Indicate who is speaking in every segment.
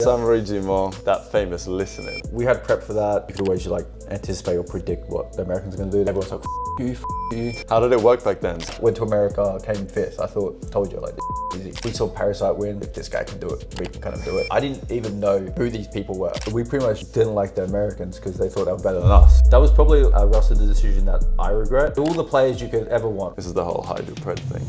Speaker 1: summary, do more that famous listening.
Speaker 2: We had prep for that. You could always like anticipate or predict what the Americans are going to do. Everyone's like, F you.
Speaker 1: How did it work back then?
Speaker 2: Went to America, came fifth. I told you, like, this is easy. We saw Parasite win. If this guy can do it, we can kind of do it. I didn't even know who these people were. We pretty much didn't like the Americans because they thought they were better than us. That was probably a roster decision that I regret. All the players you could ever want.
Speaker 1: This is the whole hide your pred thing.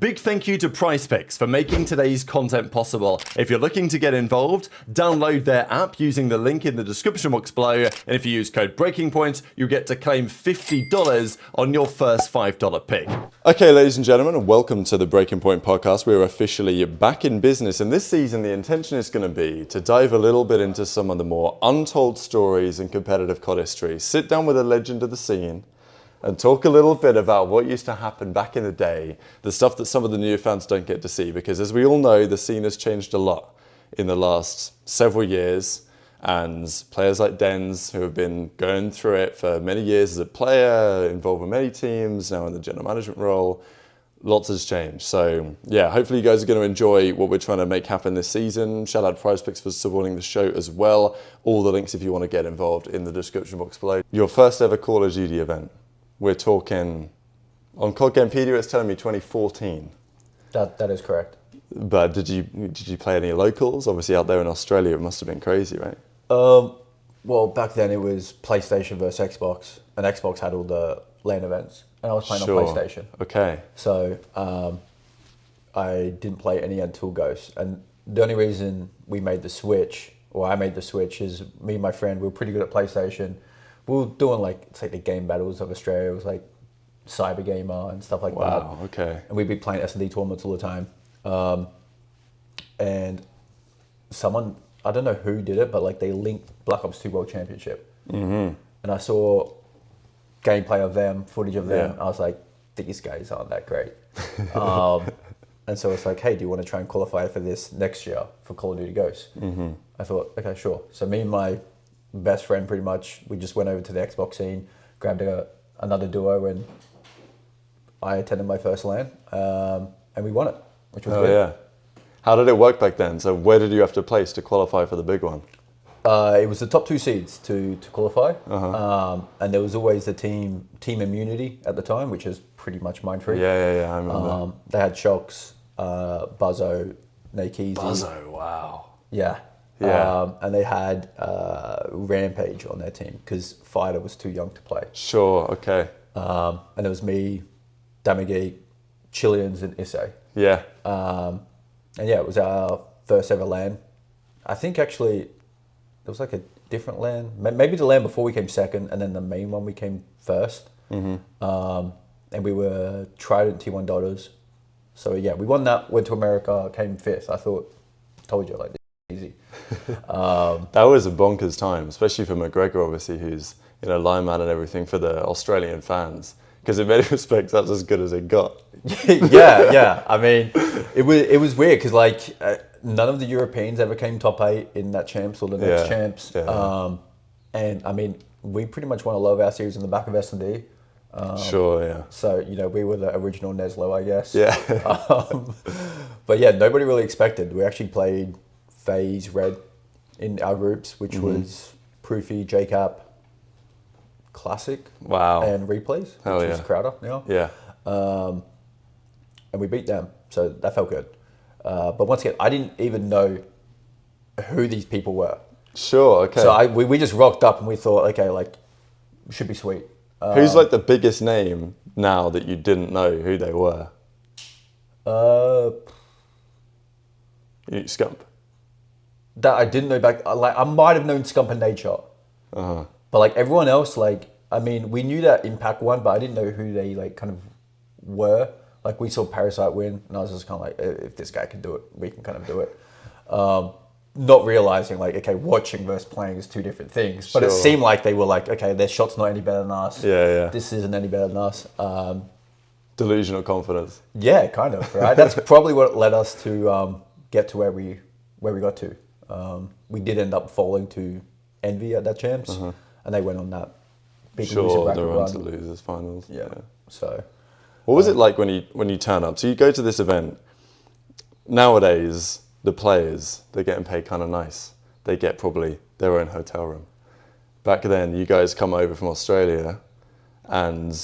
Speaker 1: Big thank you to PrizePicks for making today's content possible. If you're looking to get involved, download their app using the link in the description box below. And if you use code BreakingPoint, you get to claim $50 on your first $5 pick. Okay, ladies and gentlemen, and welcome to the Breaking Point podcast. We're officially back in business. And this season, the intention is going to be to dive a little bit into some of the more untold stories in competitive COD history. Sit down with a legend of the scene and talk a little bit about what used to happen back in the day, the stuff that some of the newer fans don't get to see, because as we all know, the scene has changed a lot in the last several years, and players like Denz, who have been going through it for many years as a player, involved with many teams, now in the general management role, lots has changed. So yeah, hopefully you guys are going to enjoy what we're trying to make happen this season. Shout out to PrizePicks for supporting the show as well. All the links if you want to get involved in the description box below. Your first ever Call of Duty event. We're talking, on COD Gamepedia, it's telling me 2014.
Speaker 2: That is correct.
Speaker 1: But did you play any locals? Obviously out there in Australia, it must have been crazy, right?
Speaker 2: Well, back then it was PlayStation versus Xbox, and Xbox had all the LAN events, and I was playing on PlayStation.
Speaker 1: Okay.
Speaker 2: So I didn't play any until Ghost, and the only reason we made the switch, or I made the switch, is me and my friend, we were pretty good at PlayStation. We were doing it's like the game battles of Australia. It was like Cyber Gamer and stuff like that.
Speaker 1: Wow, okay.
Speaker 2: And we'd be playing S&D tournaments all the time. And someone, I don't know who did it, but they linked Black Ops 2 World Championship. Mm-hmm. And I saw gameplay of them, footage of them. I was like, these guys aren't that great. And so it's like, hey, do you want to try and qualify for this next year for Call of Duty Ghosts? Mm-hmm. I thought, okay, sure. So me and my best friend, pretty much, we just went over to the Xbox scene, grabbed another duo, and I attended my first LAN, and we won it, which was good.
Speaker 1: Yeah. How did it work back then? So where did you have to place to qualify for the big one?
Speaker 2: It was the top 2 seeds to qualify, and there was always the team immunity at the time, which is pretty much mine free.
Speaker 1: Yeah, I remember.
Speaker 2: They had Shocks, Buzzo, Nakeezy.
Speaker 1: Buzzo, wow.
Speaker 2: Yeah.
Speaker 1: Yeah.
Speaker 2: And they had Rampage on their team because Fighter was too young to play.
Speaker 1: Sure, okay.
Speaker 2: And it was me, Damagate, Chileans, and Issei.
Speaker 1: Yeah.
Speaker 2: And yeah, it was our first ever LAN. I think actually it was like a different LAN. Maybe the LAN before we came second, and then the main one we came first. Mm-hmm. And we were Trident T1 Dotters. So yeah, we won that, went to America, came fifth. Told you, easy.
Speaker 1: That was a bonkers time, especially for McGregor, obviously, who's lineman and everything for the Australian fans, because in many respects that's as good as it got.
Speaker 2: yeah. I mean, it was weird because none of the Europeans ever came top 8 in that champs or the next champs. Yeah. And I mean, we pretty much won a lot of our series in the back of S&D.
Speaker 1: Sure, yeah.
Speaker 2: So, we were the original Neslo, I guess.
Speaker 1: Yeah.
Speaker 2: But yeah, nobody really expected. We actually played FaZe Red in our groups, which was Proofy, JCap, Classic,
Speaker 1: wow,
Speaker 2: and Replays, which is Crowder now.
Speaker 1: Yeah.
Speaker 2: And we beat them, so that felt good. But once again, I didn't even know who these people were.
Speaker 1: Sure, okay.
Speaker 2: So we just rocked up and we thought, okay, should be sweet.
Speaker 1: Who's the biggest name now that you didn't know who they were? Scump.
Speaker 2: That I didn't know back. I might have known Scump and Nature, but everyone else, I mean, we knew that Impact won, but I didn't know who they kind of were. We saw Parasite win, and I was just kind of if this guy can do it, we can kind of do it. Not realizing okay, watching versus playing is 2 different things. But it seemed like they were okay, their shot's not any better than us.
Speaker 1: Yeah.
Speaker 2: This isn't any better than us.
Speaker 1: Delusional confidence.
Speaker 2: Yeah, kind of, right? That's probably what led us to get to where we got to. We did end up falling to Envy at that champs, and they went on that big loser
Speaker 1: Sure,
Speaker 2: bracket
Speaker 1: the run
Speaker 2: run.
Speaker 1: to losers finals.
Speaker 2: Yeah. So,
Speaker 1: What was it like when you turn up? So you go to this event. Nowadays, the players, they're getting paid kind of nice. They get probably their own hotel room. Back then, you guys come over from Australia, and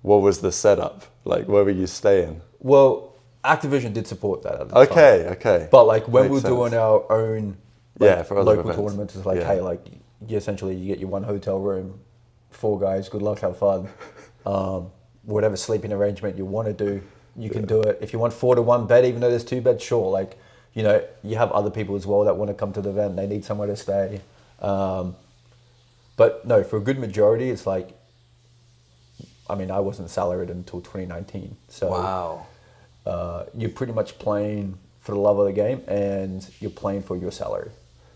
Speaker 1: what was the setup? Like, where were you staying?
Speaker 2: well, Activision did support that at the time.
Speaker 1: Okay.
Speaker 2: But like when
Speaker 1: Makes
Speaker 2: we were doing
Speaker 1: sense.
Speaker 2: our own
Speaker 1: For other
Speaker 2: local
Speaker 1: events.
Speaker 2: tournaments, it's like,
Speaker 1: Yeah.
Speaker 2: hey, like you essentially you get your one hotel room, 4 guys, good luck, have fun. Whatever sleeping arrangement you want to do, you can do it. If you want 4 to 1 bed, even though there's 2 beds, sure. Like, you know, you have other people as well that want to come to the event. They need somewhere to stay. But no, for a good majority, it's like, I mean, I wasn't salaried until 2019. So
Speaker 1: Wow.
Speaker 2: you're pretty much playing for the love of the game and you're playing for your salary.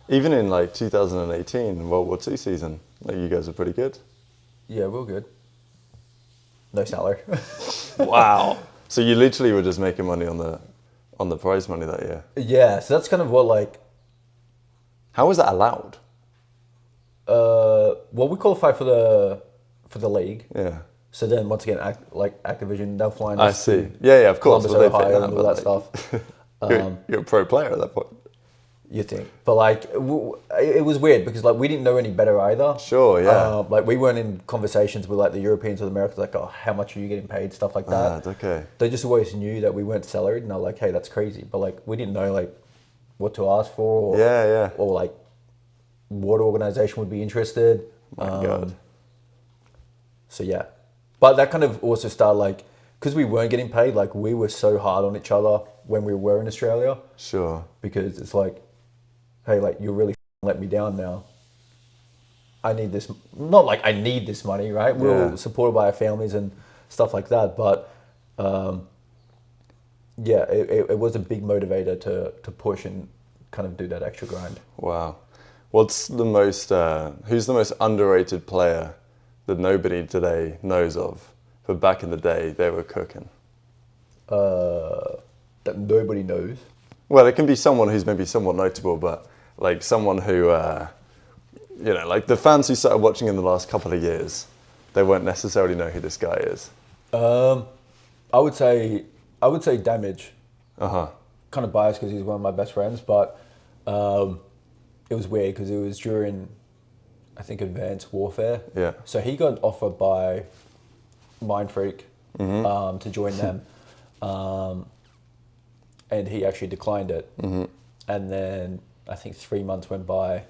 Speaker 1: Even in like 2018, World War II season, like you guys are pretty good.
Speaker 2: Yeah, we're good. No salary.
Speaker 1: Wow. So you literally were just making money on the prize money that year.
Speaker 2: Yeah, so that's kind of what like,
Speaker 1: How was that allowed?
Speaker 2: well, we qualified for the league.
Speaker 1: Yeah.
Speaker 2: So then once again, Activision, they're flying
Speaker 1: I
Speaker 2: us
Speaker 1: see.
Speaker 2: to
Speaker 1: Yeah, of course.
Speaker 2: Columbus,
Speaker 1: Well, they picked
Speaker 2: Ohio,
Speaker 1: that,
Speaker 2: and all
Speaker 1: but,
Speaker 2: that
Speaker 1: like,
Speaker 2: stuff.
Speaker 1: You're a pro player at that point.
Speaker 2: You think, but like it was weird because like we didn't know any better either.
Speaker 1: Sure, yeah.
Speaker 2: Like we weren't in conversations with like the Europeans or the Americans, like, oh, how much are you getting paid, stuff like that.
Speaker 1: Okay.
Speaker 2: They just always knew that we weren't salaried, and they're like, hey, that's crazy. But like we didn't know like what to ask for, or like what organization would be interested.
Speaker 1: My God.
Speaker 2: So yeah, but that kind of also started like because we weren't getting paid, like we were so hard on each other when we were in Australia.
Speaker 1: Sure.
Speaker 2: Because it's like, hey, like you really let me down now. I need this, not like I need this money, right? We're all supported by our families and stuff like that. But yeah, it was a big motivator to push and kind of do that extra grind.
Speaker 1: Wow. What's the most, who's the most underrated player that nobody today knows of? But back in the day, they were cooking.
Speaker 2: That nobody knows.
Speaker 1: Well, it can be someone who's maybe somewhat notable, but like someone who, you know, like the fans who started watching in the last couple of years, they won't necessarily know who this guy is.
Speaker 2: I would say Damage.
Speaker 1: Uh-huh.
Speaker 2: Kind of biased because he's one of my best friends, but it was weird because it was during, I think, Advanced Warfare.
Speaker 1: Yeah.
Speaker 2: So he got offered by Mind Freak to join them, and he actually declined it. And then I think 3 months went by,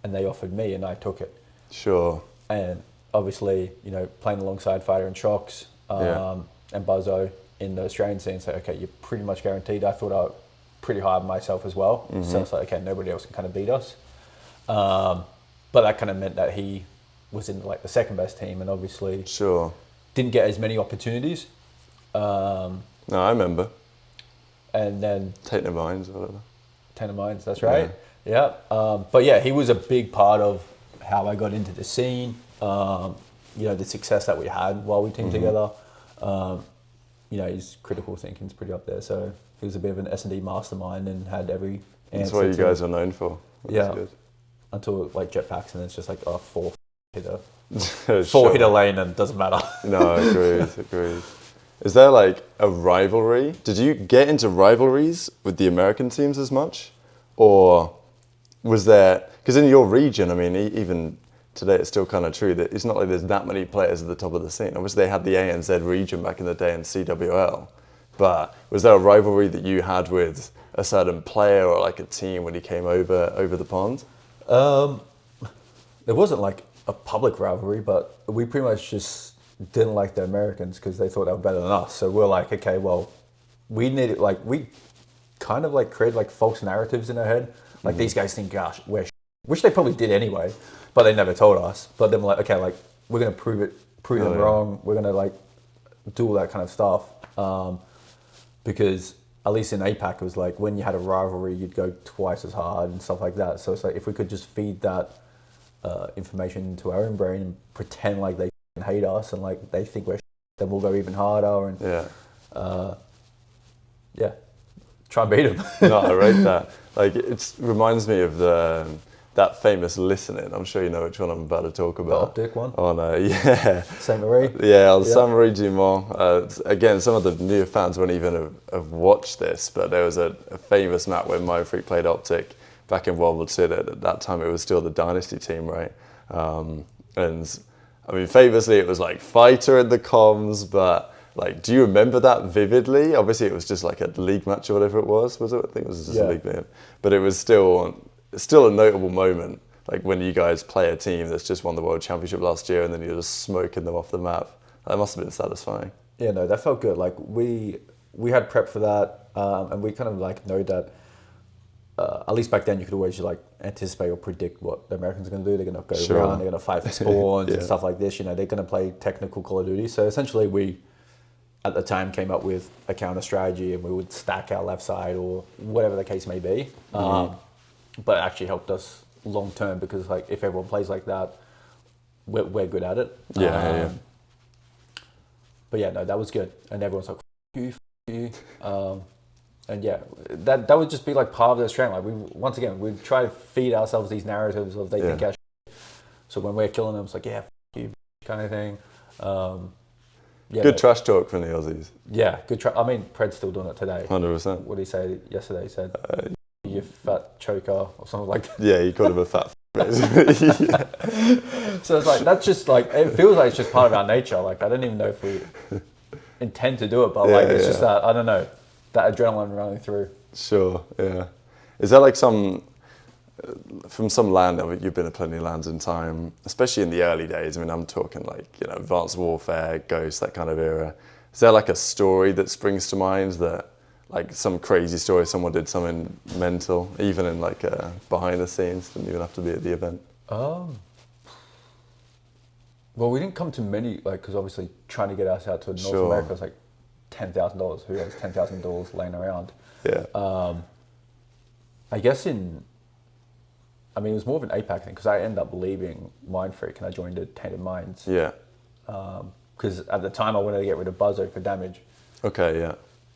Speaker 2: and they offered me, and I took it.
Speaker 1: Sure.
Speaker 2: And obviously, you know, playing alongside Fighter and Shocks and Buzzo in the Australian scene, so okay, you're pretty much guaranteed. I thought I was pretty hard on myself as well, so it's like, okay, nobody else can kind of beat us. But that kind of meant that he was in like the second best team, and obviously didn't get as many opportunities.
Speaker 1: No, I remember.
Speaker 2: And then
Speaker 1: Taking the Vines or whatever.
Speaker 2: Ten of Mines, that's right. Yeah. But yeah, he was a big part of how I got into the scene. You know, the success that we had while we teamed together. You know, his critical thinking's pretty up there. So he was a bit of an S&D mastermind and had every answer.
Speaker 1: That's what you guys are known for. That's good.
Speaker 2: Until like jetpacks, and it's just like a 4-hitter.
Speaker 1: Sure.
Speaker 2: 4-hitter lane, and it doesn't matter.
Speaker 1: No, agreed. Is there like a rivalry? Did you get into rivalries with the American teams as much? Or was there, because in your region, I mean, even today it's still kind of true that it's not like there's that many players at the top of the scene. Obviously they had the ANZ region back in the day in CWL, but was there a rivalry that you had with a certain player or like a team when he came over the pond?
Speaker 2: There wasn't like a public rivalry, but we pretty much just didn't like the Americans because they thought they were better than us. So we're like, okay, well, we needed, like, we kind of like created like false narratives in our head. Like these guys think, gosh, we're which they probably did anyway, but they never told us. But then we're like, okay, like we're gonna prove them wrong. We're gonna like do all that kind of stuff. Because at least in APAC, it was like when you had a rivalry, you'd go twice as hard and stuff like that. So it's like if we could just feed that information into our own brain and pretend like they hate us and like they think we're then we'll go even harder and
Speaker 1: yeah,
Speaker 2: try and beat them.
Speaker 1: No, I rate that. Like, it reminds me of that famous listening. I'm sure you know which one I'm about to talk about.
Speaker 2: The OpTic one?
Speaker 1: Oh no, yeah.
Speaker 2: Saint Marie?
Speaker 1: Yeah, on Saint Marie Dumont. Again, some of the newer fans won't even have watched this, but there was a famous map where MyFreak played OpTic back in World War II. At that time, it was still the Dynasty team, right? And I mean, famously, it was like Fighter in the comms, but like, do you remember that vividly? Obviously, it was just like a league match or whatever it was it? I think it was just a league game. But it was still a notable moment, like when you guys play a team that's just won the World Championship last year and then you're just smoking them off the map. That must have been satisfying.
Speaker 2: Yeah, no, that felt good. Like, we had prep for that, and we kind of like know that, at least back then, you could always like anticipate or predict what the Americans are going to do. They're going to go around, they're going to fight for spawns and stuff like this. You know, they're going to play technical Call of Duty. So essentially, we at the time came up with a counter strategy, and we would stack our left side or whatever the case may be. But it actually helped us long term because like if everyone plays like that, we're good at it. But yeah, no, that was good, and everyone's like, "F you." And yeah, that would just be like part of their strength. Like we try to feed ourselves these narratives of they think our shit. So when we're killing them, it's like, yeah, F you, kind of thing. Good
Speaker 1: trash talk from the Aussies.
Speaker 2: Yeah, good. I mean, Pred's still doing it today.
Speaker 1: 100%.
Speaker 2: What did he say yesterday? He said, "You fat choker" or something like that.
Speaker 1: Yeah, he called him a fat.
Speaker 2: So it's like that's just like it feels like it's just part of our nature. Like I don't even know if we intend to do it, but like it's just that I don't know. That adrenaline running through.
Speaker 1: Sure, yeah. Is that like from some land, I mean, you've been to plenty of lands in time, especially in the early days. I mean, I'm talking like, Advanced Warfare, Ghost, that kind of era. Is there like a story that springs to mind that, like some crazy story, someone did something mental, even in like behind the scenes, didn't even have to be at the event?
Speaker 2: Well, we didn't come to many, like, because obviously trying to get us out to North America was like $10,000. Who has $10,000 laying around?
Speaker 1: Yeah.
Speaker 2: I guess it was more of an APAC thing because I ended up leaving Mindfreak and I joined a Tainted Minds.
Speaker 1: Yeah.
Speaker 2: Because at the time I wanted to get rid of Buzzo for damage.
Speaker 1: Okay, yeah.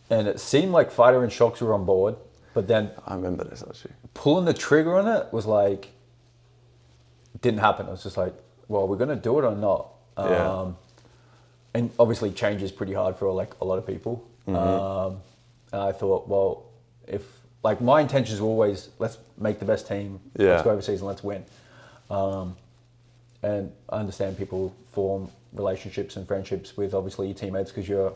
Speaker 2: And it seemed like Fighter and Shocks were on board, but then
Speaker 1: I remember this actually.
Speaker 2: Pulling the trigger on it was like, didn't happen. It was just like, well, we're going to do it or not. And obviously change is pretty hard for like a lot of people. And I thought, well, if like my intentions were always, let's make the best team, let's go overseas and let's win. And I understand people form relationships and friendships with obviously your teammates because you're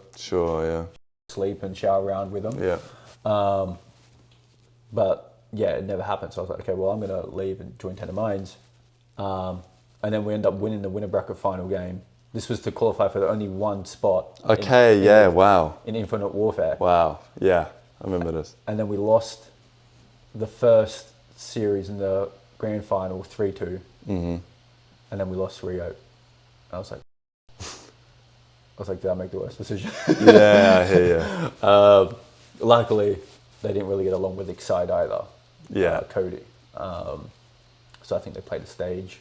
Speaker 2: sleep and shower around with them.
Speaker 1: Yeah.
Speaker 2: But yeah, it never happened. So I was like, okay, well, I'm going to leave and join Tender Minds. And then we end up winning the winner bracket final game. This was to qualify for the only one spot.
Speaker 1: In
Speaker 2: Infinite Warfare.
Speaker 1: Wow, yeah, I remember this.
Speaker 2: And then we lost the first series in the grand final 3-2. And then we lost 3-0. I was like, did I make the worst decision?
Speaker 1: Yeah, I hear you.
Speaker 2: Luckily, they didn't really get along with Excite either.
Speaker 1: Yeah.
Speaker 2: Cody. So I think they played the stage.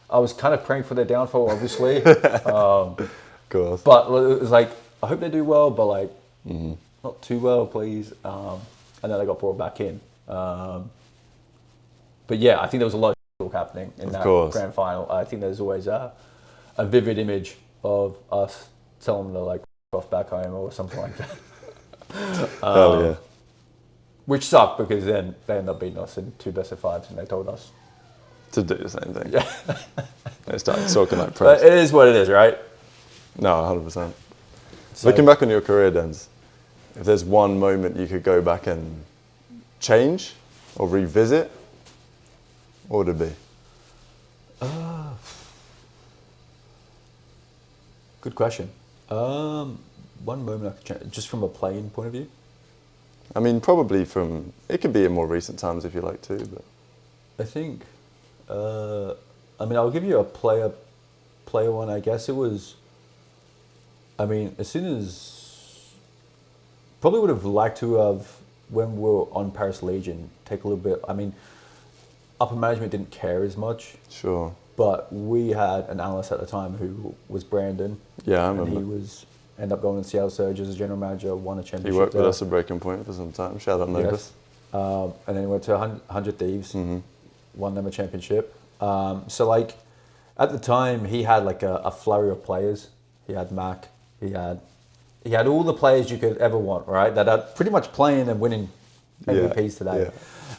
Speaker 2: I was kind of praying for their downfall, obviously.
Speaker 1: Of course.
Speaker 2: But it was like, I hope they do well, but like, not too well, please. And then they got brought back in. But yeah, I think there was a lot of talk happening in that grand final. I think there's always a vivid image of us telling them to like off back home or something like that.
Speaker 1: Hell yeah.
Speaker 2: Which sucked because then they ended up beating us in 2 best of 5s and they told us
Speaker 1: to do the same thing.
Speaker 2: Yeah.
Speaker 1: They started talking like pros.
Speaker 2: But it is what it is, right?
Speaker 1: No, 100%. So, looking back on your career, Denz, if there's one moment you could go back and change or revisit, what would it be?
Speaker 2: Good question. One moment I could change, just from a playing point of view?
Speaker 1: I mean, probably it could be in more recent times if you like to, but
Speaker 2: I think, I'll give you a player one, I guess. It was, as soon as, probably would have liked to have, when we were on Paris Legion, take a little bit, upper management didn't care as much.
Speaker 1: Sure.
Speaker 2: But we had an analyst at the time who was Brandon.
Speaker 1: Yeah, I remember.
Speaker 2: And he was ended up going to Seattle Surge as a general manager, won a championship.
Speaker 1: He worked
Speaker 2: there.
Speaker 1: with us at Breaking Point for some time. Shout out Novus.
Speaker 2: Yes. And then he went to 100 Thieves, won them a championship. So like at the time he had like a flurry of players. He had Mac. He had all the players you could ever want, right? That are pretty much playing and winning MVPs today.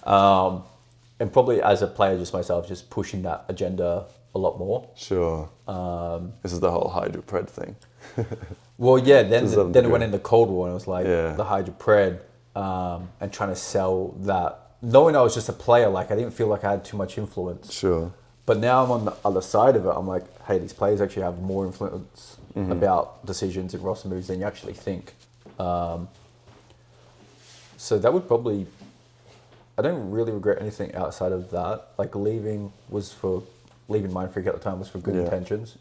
Speaker 2: Yeah. And probably as a player, just myself, just pushing that agenda a lot more.
Speaker 1: Sure. This is the whole Hydra Pred thing.
Speaker 2: Well, yeah. Then it went in the Cold War, and it was like the Hydra Pred, and trying to sell that. Knowing I was just a player, like I didn't feel like I had too much influence.
Speaker 1: Sure.
Speaker 2: But now I'm on the other side of it. I'm like, hey, these players actually have more influence about decisions and roster moves than you actually think. So that would probably. I don't really regret anything outside of that. Like leaving Mindfreak at the time was for good intentions.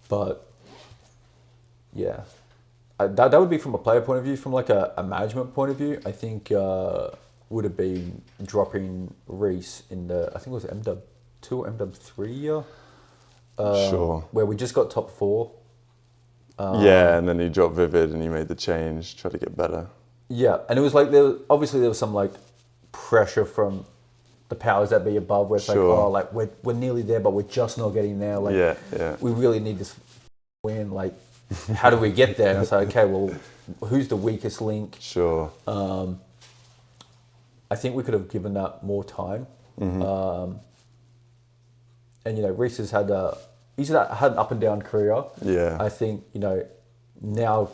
Speaker 2: But yeah, that would be from a player point of view. From like a management point of view, I think would have been dropping Reese in the, I think it was MW2 or MW3 year.
Speaker 1: Sure.
Speaker 2: Where we just got top 4.
Speaker 1: And then you dropped Vivid and you made the change, try to get better.
Speaker 2: Yeah, and it was like there was some like pressure from the powers that be above, where it's like, oh, like we're nearly there, but we're just not getting there. Like, we really need this win. Like, how do we get there? And I was like, okay, well, who's the weakest link?
Speaker 1: Sure.
Speaker 2: I think we could have given that more time. And Reese has had he's had an up and down career.
Speaker 1: Yeah.
Speaker 2: I think now.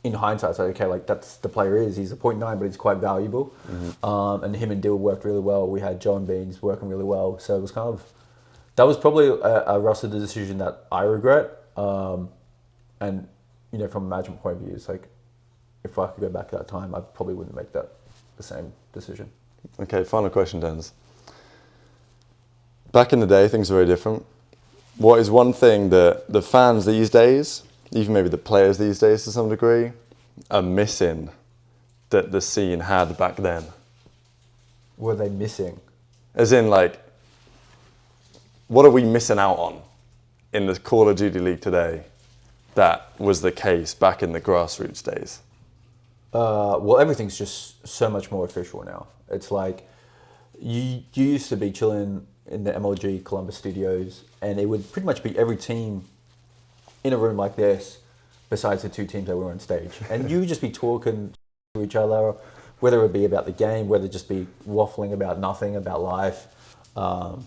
Speaker 2: In hindsight, it's like, okay, like that's the player is. He's a 0.9, but he's quite valuable. And him and Dill worked really well. We had Joe and Beans working really well. So it was that was probably a roster decision that I regret. And, from a management point of view, it's like, if I could go back at that time, I probably wouldn't make the same decision.
Speaker 1: Okay, final question, Denz. Back in the day, things were very different. What is one thing that the fans these days, even maybe the players these days to some degree, are missing that the scene had back then?
Speaker 2: Were they missing?
Speaker 1: As in, like, what are we missing out on in the Call of Duty League today that was the case back in the grassroots days?
Speaker 2: Well, everything's just so much more official now. It's like, you used to be chilling in the MLG Columbus studios, and it would pretty much be every team in a room like this, besides the 2 teams that were on stage. And you would just be talking to each other, whether it be about the game, whether it just be waffling about nothing, about life. I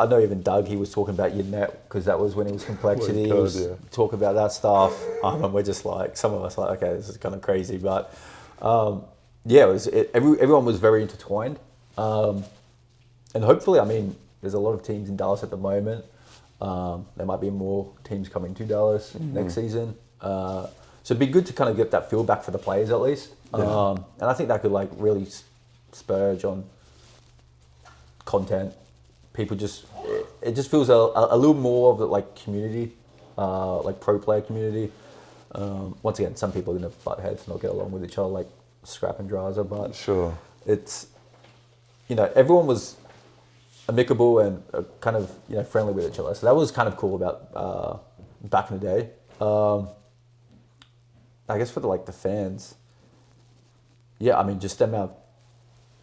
Speaker 2: know even Doug, he was talking about your net, because that was when he was Complexity. He was talking about that stuff. And we're just like, some of us are like, okay, this is kind of crazy. But everyone was very intertwined. And hopefully, there's a lot of teams in Dallas at the moment. There might be more teams coming to Dallas next season. So it'd be good to kind of get that feel back for the players at least. And I think that could like really spurge on content. People it just feels a little more of the like community, like pro player community. Once again, some people are going to butt heads and not get along with each other, like Scrap and Draza, but
Speaker 1: sure,
Speaker 2: it's, everyone was amicable and kind of friendly with each other. So that was kind of cool about back in the day. I guess for the fans, just them out,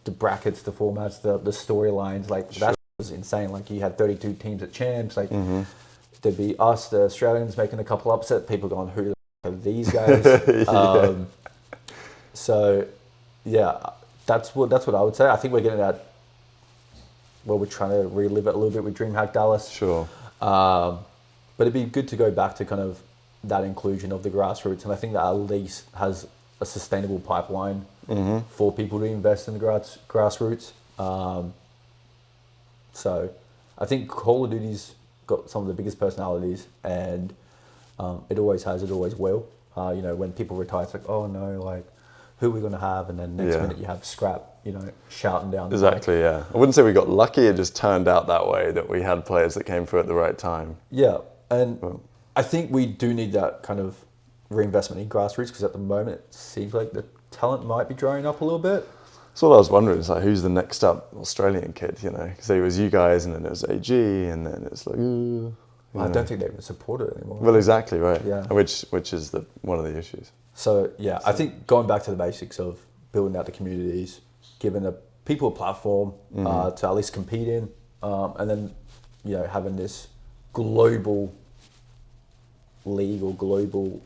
Speaker 2: the brackets, the formats, the storylines, that was insane. Like you had 32 teams at champs. Like there'd be us, the Australians, making a couple upset. People going, who the f- are these guys? So that's what I would say. I think we're getting that. Well, we're trying to relive it a little bit with DreamHack Dallas.
Speaker 1: Sure.
Speaker 2: But it'd be good to go back to kind of that inclusion of the grassroots. And I think that at least has a sustainable pipeline for people to invest in the grassroots. So I think Call of Duty's got some of the biggest personalities, and it always has, it always will. When people retire, it's like, oh no, like, who are we going to have? And then next minute you have Scrap, shouting down.
Speaker 1: Exactly, I wouldn't say we got lucky, it just turned out that way, that we had players that came through at the right time.
Speaker 2: Yeah, and I think we do need that kind of reinvestment in grassroots, because at the moment it seems like the talent might be drying up a little bit.
Speaker 1: That's what I was wondering. It's like, who's the next up Australian kid, you know? Because it was you guys, and then it was AG, and then it's like, ooh.
Speaker 2: I don't think they even support it anymore.
Speaker 1: Well, exactly, right.
Speaker 2: Yeah.
Speaker 1: Which is one of the issues.
Speaker 2: So, yeah, I think going back to the basics of building out the communities, giving the people a platform to at least compete in, and then, you know, having this global league or global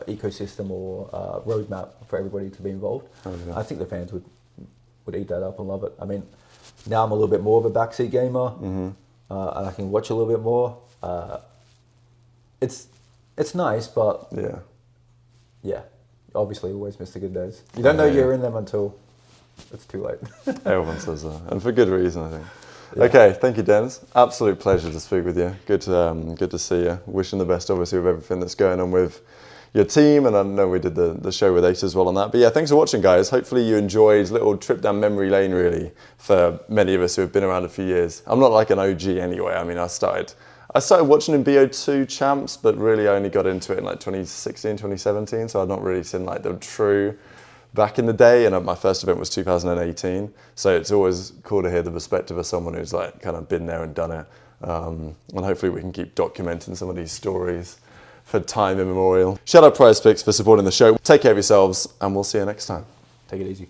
Speaker 2: ecosystem or roadmap for everybody to be involved.
Speaker 1: Oh, yeah.
Speaker 2: I think the fans would eat that up and love it. I mean, now I'm a little bit more of a backseat gamer, and I can watch a little bit more. It's nice, but yeah, obviously always miss the good days. You don't know you're in them until it's too late.
Speaker 1: Everyone says that, and for good reason, I think.
Speaker 2: Yeah.
Speaker 1: Okay, thank you, Denz. Absolute pleasure to speak with you. Good to see you. Wishing the best, obviously, with everything that's going on with your team, and I know we did the show with Ace as well on that. But yeah, thanks for watching, guys. Hopefully you enjoyed a little trip down memory lane, really, for many of us who have been around a few years. I'm not like an OG anyway. I mean, I started watching in BO2 champs, but really only got into it in like 2016, 2017, so I've not really seen like the true back in the day, and my first event was 2018, so it's always cool to hear the perspective of someone who's like kind of been there and done it, and hopefully we can keep documenting some of these stories for time immemorial. Shout out PrizePicks for supporting the show. Take care of yourselves, and we'll see you next time.
Speaker 2: Take it easy.